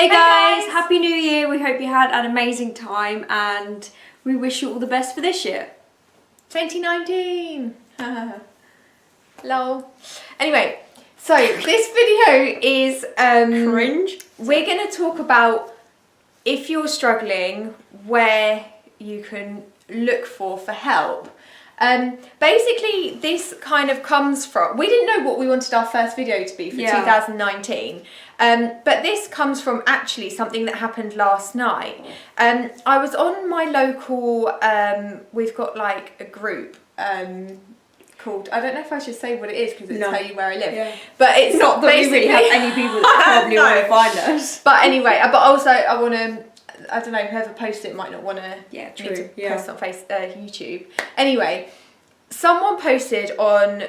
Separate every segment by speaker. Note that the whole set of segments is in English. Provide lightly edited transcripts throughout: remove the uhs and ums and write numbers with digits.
Speaker 1: Hey guys, Happy New Year. We hope you had an amazing time and we wish you all the best for this year.
Speaker 2: 2019. Lol. Anyway, so this video is
Speaker 1: Cringe.
Speaker 2: We're going to talk about if you're struggling, where you can look for help. Basically, this kind of comes from, we didn't know what we wanted our first video to be for 2019, but this comes from actually something that happened last night. I was on my local, we've got like a group called, I don't know if I should say what it is because it's tell you where I live, but it's
Speaker 1: not that we really have any people that probably want to find us.
Speaker 2: But anyway, but also I want to, I don't know, whoever posted it might not want to post on YouTube. Anyway, someone posted on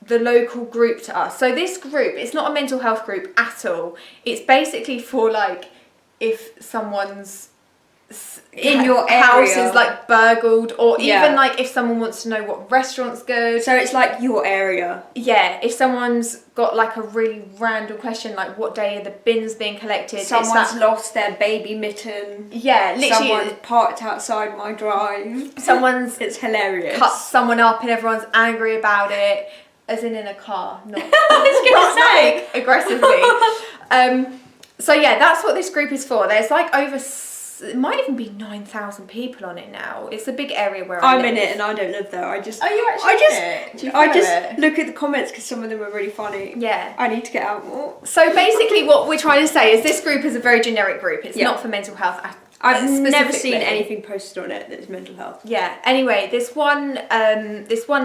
Speaker 2: the local group to us. So this group, it's not a mental health group at all. It's basically for like if someone's
Speaker 1: in your
Speaker 2: house
Speaker 1: area
Speaker 2: is like burgled, or even like if someone wants to know what restaurant's good.
Speaker 1: So it's like your area.
Speaker 2: Yeah, if someone's got like a really random question, like what day are the bins being collected?
Speaker 1: Someone's lost their baby mitten.
Speaker 2: Yeah, literally.
Speaker 1: Someone's parked outside my drive.
Speaker 2: Someone's
Speaker 1: it's hilarious.
Speaker 2: Cut someone up and everyone's angry about it, as in a car, not,
Speaker 1: I was
Speaker 2: not aggressively. So yeah, that's what this group is for. There's like over, it might even be 9,000 people on it now. It's a big area where
Speaker 1: I'm in it and I don't live there. Are you actually
Speaker 2: in it? Do you
Speaker 1: I just look at the comments because some of them are really funny.
Speaker 2: Yeah.
Speaker 1: I need to get out more.
Speaker 2: So basically what we're trying to say is this group is a very generic group. It's not for mental health.
Speaker 1: I've never seen anything posted on it that's mental health.
Speaker 2: Yeah. Anyway, this one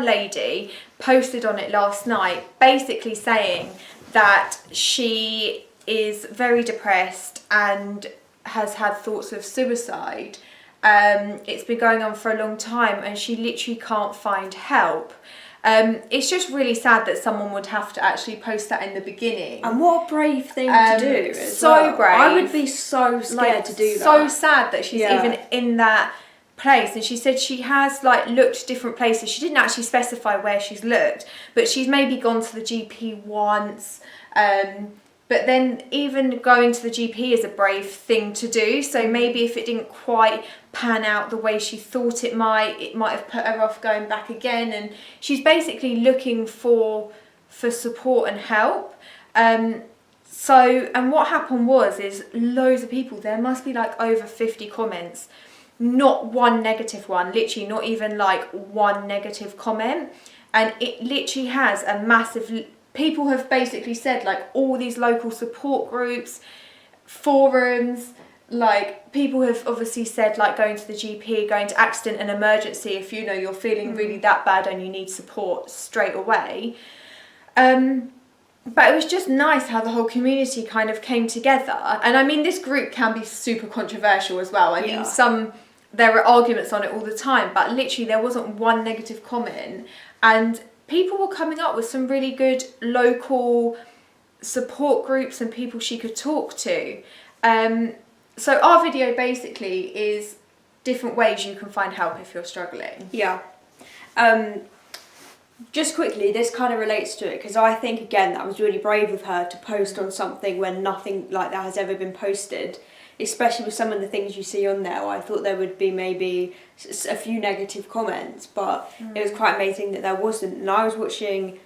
Speaker 2: lady posted on it last night, basically saying that she is very depressed and has had thoughts of suicide. It's been going on for a long time and she literally can't find help. It's just really sad that someone would have to actually post that in the beginning.
Speaker 1: And what a brave thing to do.
Speaker 2: So brave.
Speaker 1: I would be so scared to do that.
Speaker 2: So sad that she's even in that place. And she said she has like looked different places. She didn't actually specify where she's looked, but she's maybe gone to the GP once. But then even going to the GP is a brave thing to do. So maybe if it didn't quite pan out the way she thought it might have put her off going back again. And she's basically looking for support and help. And what happened is loads of people, there must be like over 50 comments, not one negative one, literally not even like one negative comment. And it literally has a massive... People have basically said like all these local support groups, forums, like people have obviously said like going to the GP, going to accident and emergency if you know you're feeling really that bad and you need support straight away. But it was just nice how the whole community kind of came together. And I mean, this group can be super controversial as well. I mean, there are arguments on it all the time, but literally there wasn't one negative comment. And people were coming up with some really good local support groups and people she could talk to. So our video basically is different ways you can find help if you're struggling.
Speaker 1: Yeah. Just quickly, this kind of relates to it because I think, again, that was really brave of her to post on something when nothing like that has ever been posted, especially with some of the things you see on there. I thought there would be maybe a few negative comments, but it was quite amazing that there wasn't. And I was watching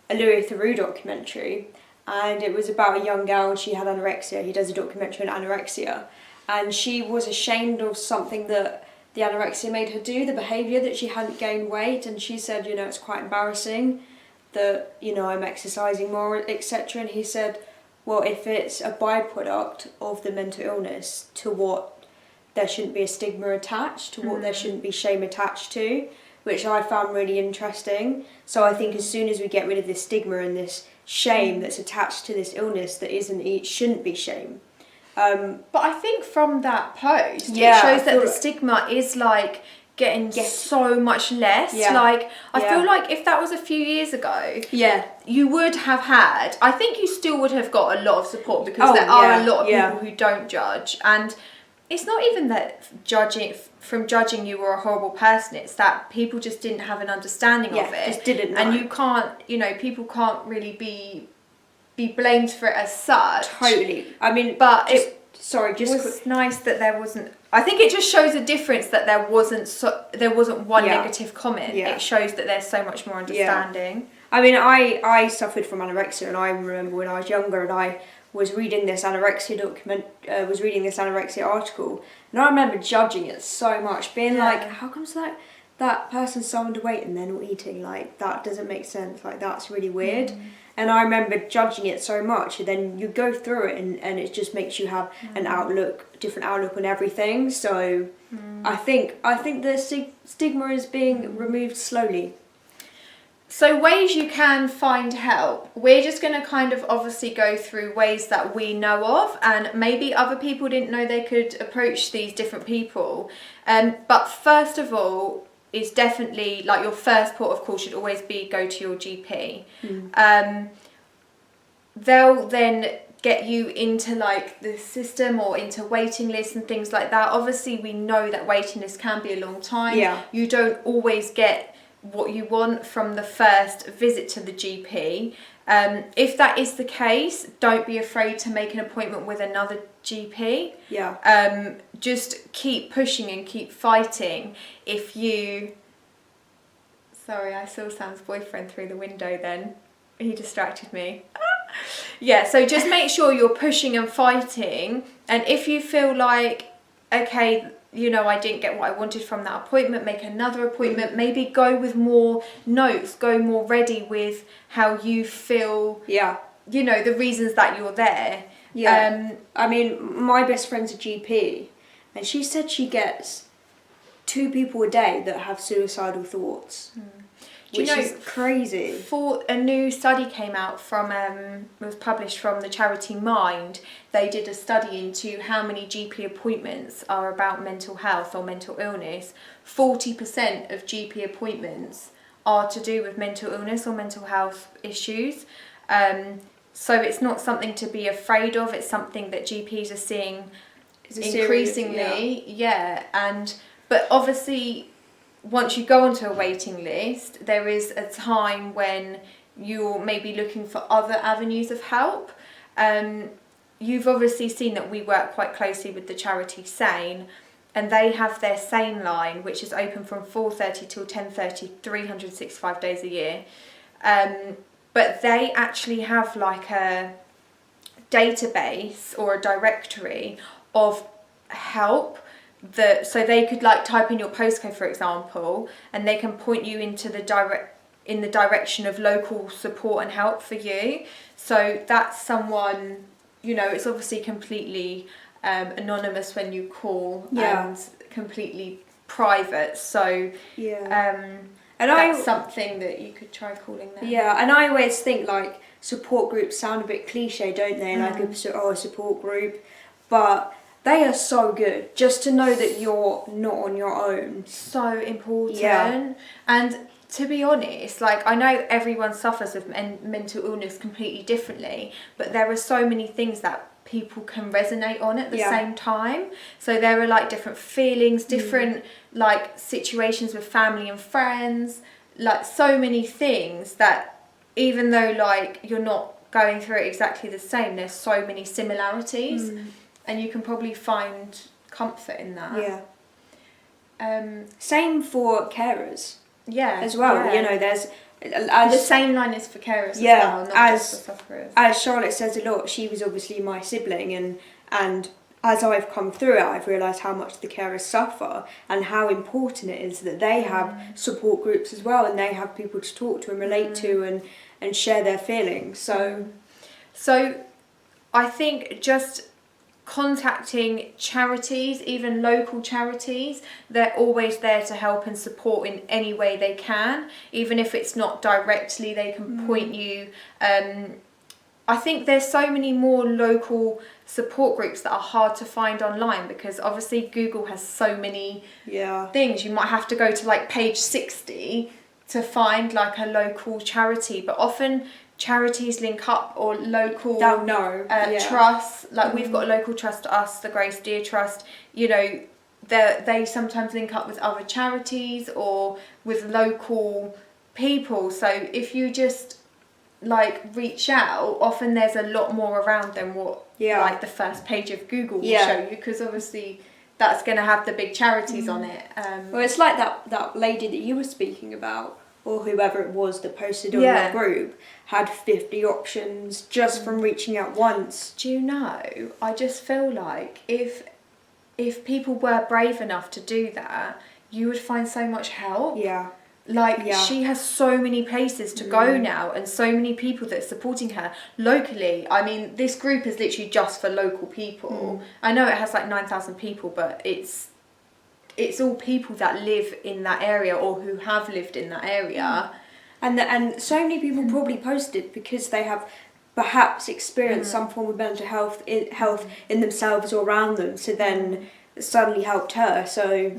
Speaker 1: a Louis Theroux documentary, and it was about a young girl, and she had anorexia. He does a documentary on anorexia, and she was ashamed of something that the anorexia made her do, the behaviour that she hadn't gained weight, and she said, you know, it's quite embarrassing that, you know, I'm exercising more, etc. And he said, well, if it's a byproduct of the mental illness, to what there shouldn't be a stigma attached, to what there shouldn't be shame attached to, which I found really interesting. So I think as soon as we get rid of this stigma and this shame that's attached to this illness that it shouldn't be shame.
Speaker 2: But I think from that post, it shows that the stigma is like getting so much less. Like I feel like if that was a few years ago, you would have had, I think you still would have got a lot of support because there are a lot of people who don't judge. And it's not even that judging you were a horrible person, it's that people just didn't have an understanding of it.
Speaker 1: Just didn't know.
Speaker 2: And you can't, you know, people can't really be blamed for it as such.
Speaker 1: Totally. I mean,
Speaker 2: but
Speaker 1: sorry,
Speaker 2: it was nice that there wasn't. I think it just shows a difference that there wasn't one negative comment.
Speaker 1: Yeah.
Speaker 2: It shows that there's so much more understanding.
Speaker 1: Yeah. I mean, I suffered from anorexia, and I remember when I was younger, and I was reading this anorexia article, and I remember judging it so much, being like, how comes that person's so underweight and they're not eating? Like, that doesn't make sense. Like, that's really weird. And I remember judging it so much, and then you go through it, and it just makes you have an different outlook on everything. So I think the stigma is being removed slowly.
Speaker 2: So ways you can find help. We're just going to kind of obviously go through ways that we know of, and maybe other people didn't know they could approach these different people. But first of all, is definitely, like, your first port of call should always be go to your GP. They'll then get you into like the system or into waiting lists and things like that. Obviously, we know that waiting lists can be a long time.
Speaker 1: Yeah.
Speaker 2: You don't always get what you want from the first visit to the GP. If that is the case, don't be afraid to make an appointment with another GP.
Speaker 1: Yeah.
Speaker 2: Just keep pushing and keep fighting. Sorry, I saw Sam's boyfriend through the window then. He distracted me. Yeah, so just make sure you're pushing and fighting. And if you feel like, okay, you know, I didn't get what I wanted from that appointment, make another appointment. Maybe go with more notes, go more ready with how you feel, you know, the reasons that you're there.
Speaker 1: Yeah. I mean, my best friend's a GP, and she said she gets 2 people a day that have suicidal thoughts. Which is crazy.
Speaker 2: For a new study came out from, was published from the charity Mind. They did a study into how many GP appointments are about mental health or mental illness. 40% of GP appointments are to do with mental illness or mental health issues. So it's not something to be afraid of. It's something that GPs are seeing increasingly. But obviously, once you go onto a waiting list, there is a time when you're maybe looking for other avenues of help. You've obviously seen that we work quite closely with the charity SANE, and they have their SANEline, which is open from 4:30 till 10:30, 365 days a year. But they actually have like a database or a directory of help. So they could like type in your postcode, for example, and they can point you into the direction of local support and help for you. So that's someone, you know, it's obviously completely anonymous when you call, and completely private. So and that's something that you could try calling them.
Speaker 1: Yeah, and I always think like support groups sound a bit cliche, don't they? Like a support group, but they are so good. Just to know that you're not on your own.
Speaker 2: So important. Yeah. And to be honest, like, I know everyone suffers with mental illness completely differently, but there are so many things that people can resonate on at the same time. So there are like different feelings, different like situations with family and friends, like so many things that even though like you're not going through it exactly the same, there's so many similarities. And you can probably find comfort in that.
Speaker 1: Yeah. Same for carers.
Speaker 2: Yeah.
Speaker 1: As well.
Speaker 2: Yeah.
Speaker 1: You know, there's...
Speaker 2: the SANEline is for carers as well, not just for sufferers.
Speaker 1: As Charlotte says a lot, she was obviously my sibling, and as I've come through it, I've realised how much the carers suffer and how important it is that they have support groups as well, and they have people to talk to and relate to and share their feelings.
Speaker 2: So I think just contacting charities, even local charities, they're always there to help and support in any way they can, even if it's not directly, they can point you. I think there's so many more local support groups that are hard to find online, because obviously Google has so many things. You might have to go to like page 60 to find like a local charity, but often charities link up, or local trusts. Like we've got a local trust to us, the Grace Deer Trust. You know, they sometimes link up with other charities or with local people. So if you just like reach out, often there's a lot more around than what like the first page of Google will show you, because obviously that's going to have the big charities on it.
Speaker 1: Well, it's like that lady that you were speaking about, or whoever it was that posted on your group, had 50 options just from reaching out once.
Speaker 2: Do you know, I just feel like if people were brave enough to do that, you would find so much help.
Speaker 1: Yeah.
Speaker 2: Like, she has so many places to go now, and so many people that are supporting her locally. I mean, this group is literally just for local people. I know it has like 9,000 people, but it's all people that live in that area or who have lived in that area.
Speaker 1: And so many people probably posted because they have perhaps experienced some form of mental health in themselves or around them, so then suddenly helped her.
Speaker 2: So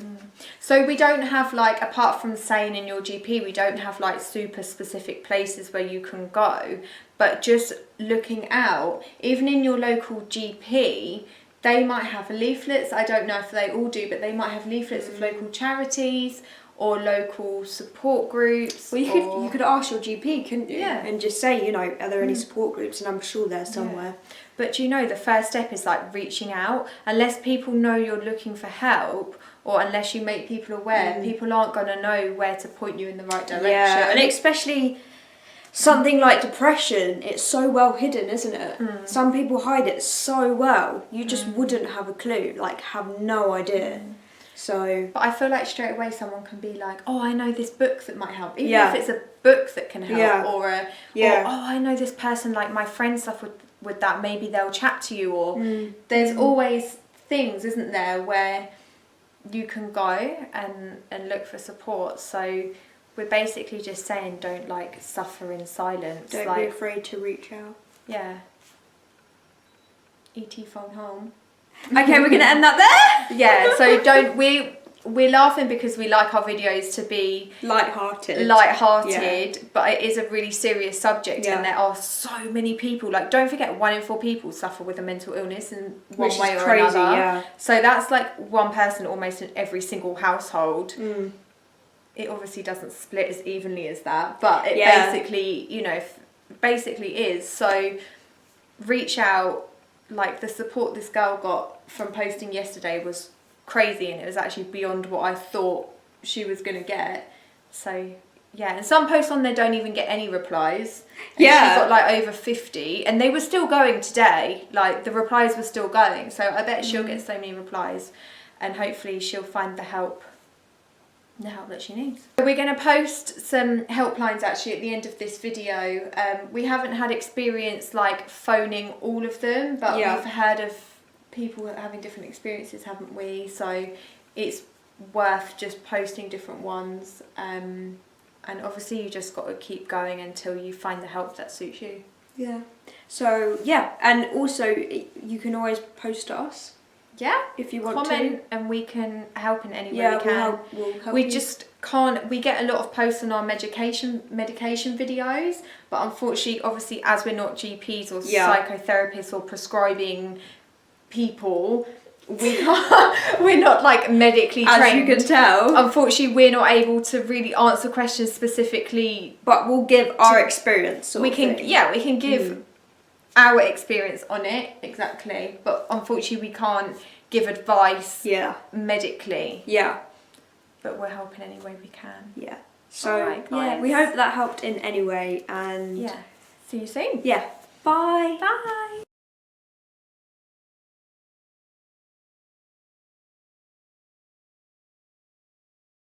Speaker 2: we don't have, like, apart from SANE in your GP, we don't have like super specific places where you can go, but just looking out, even in your local GP, they might have leaflets. I don't know if they all do, but they might have leaflets of local charities or local support groups.
Speaker 1: Well, you could ask your GP, couldn't you? Yeah. And just say, you know, are there any support groups? And I'm sure there's somewhere.
Speaker 2: Yeah. But you know, the first step is like reaching out. Unless people know you're looking for help, or unless you make people aware, people aren't going to know where to point you in the right direction.
Speaker 1: Yeah, and especially something like depression, it's so well hidden, isn't it? Some people hide it so well, you just wouldn't have a clue, like have no idea. So,
Speaker 2: but I feel like straight away someone can be like, oh, I know this book that might help. Even if it's a book that can help, or oh, I know this person, like my friend suffered with that, maybe they'll chat to you, or there's always things, isn't there, where you can go and look for support. So we're basically just saying, don't like suffer in silence.
Speaker 1: Don't be afraid to reach out.
Speaker 2: Yeah. E.T. phone home.
Speaker 1: Okay, we're going to end that there?
Speaker 2: Yeah, so we're laughing because we like our videos to be
Speaker 1: light-hearted,
Speaker 2: but it is a really serious subject, and there are so many people. Like, don't forget, 1 in 4 people suffer with a mental illness in one way or another. Yeah. So that's like one person almost in every single household. It obviously doesn't split as evenly as that, but it basically, you know, basically is. So reach out. Like, the support this girl got from posting yesterday was crazy, and it was actually beyond what I thought she was going to get. So yeah, and some posts on there don't even get any replies. And she got like over 50, and they were still going today. Like, the replies were still going, so I bet she'll get so many replies, and hopefully she'll find the help that she needs. We're going to post some helplines actually at the end of this video. We haven't had experience like phoning all of them, but we've heard of people having different experiences, haven't we? So it's worth just posting different ones, and obviously you just got to keep going until you find the help that suits you.
Speaker 1: Yeah. So yeah, and also you can always post to us.
Speaker 2: Yeah,
Speaker 1: if you want
Speaker 2: comment, and we can help in any way we can.
Speaker 1: We'll help
Speaker 2: we
Speaker 1: you.
Speaker 2: Just can't. We get a lot of posts on our medication videos, but unfortunately, obviously, as we're not GPs or psychotherapists or prescribing people, we can't. We're not like medically trained.
Speaker 1: As you can tell,
Speaker 2: unfortunately, we're not able to really answer questions specifically.
Speaker 1: But we'll give our experience.
Speaker 2: We can give our experience on it, exactly, but unfortunately we can't give advice medically. Yeah. But we're helping any way we can.
Speaker 1: Yeah. So we hope that helped in any way, and
Speaker 2: see you soon.
Speaker 1: Yeah. Bye.
Speaker 2: Bye.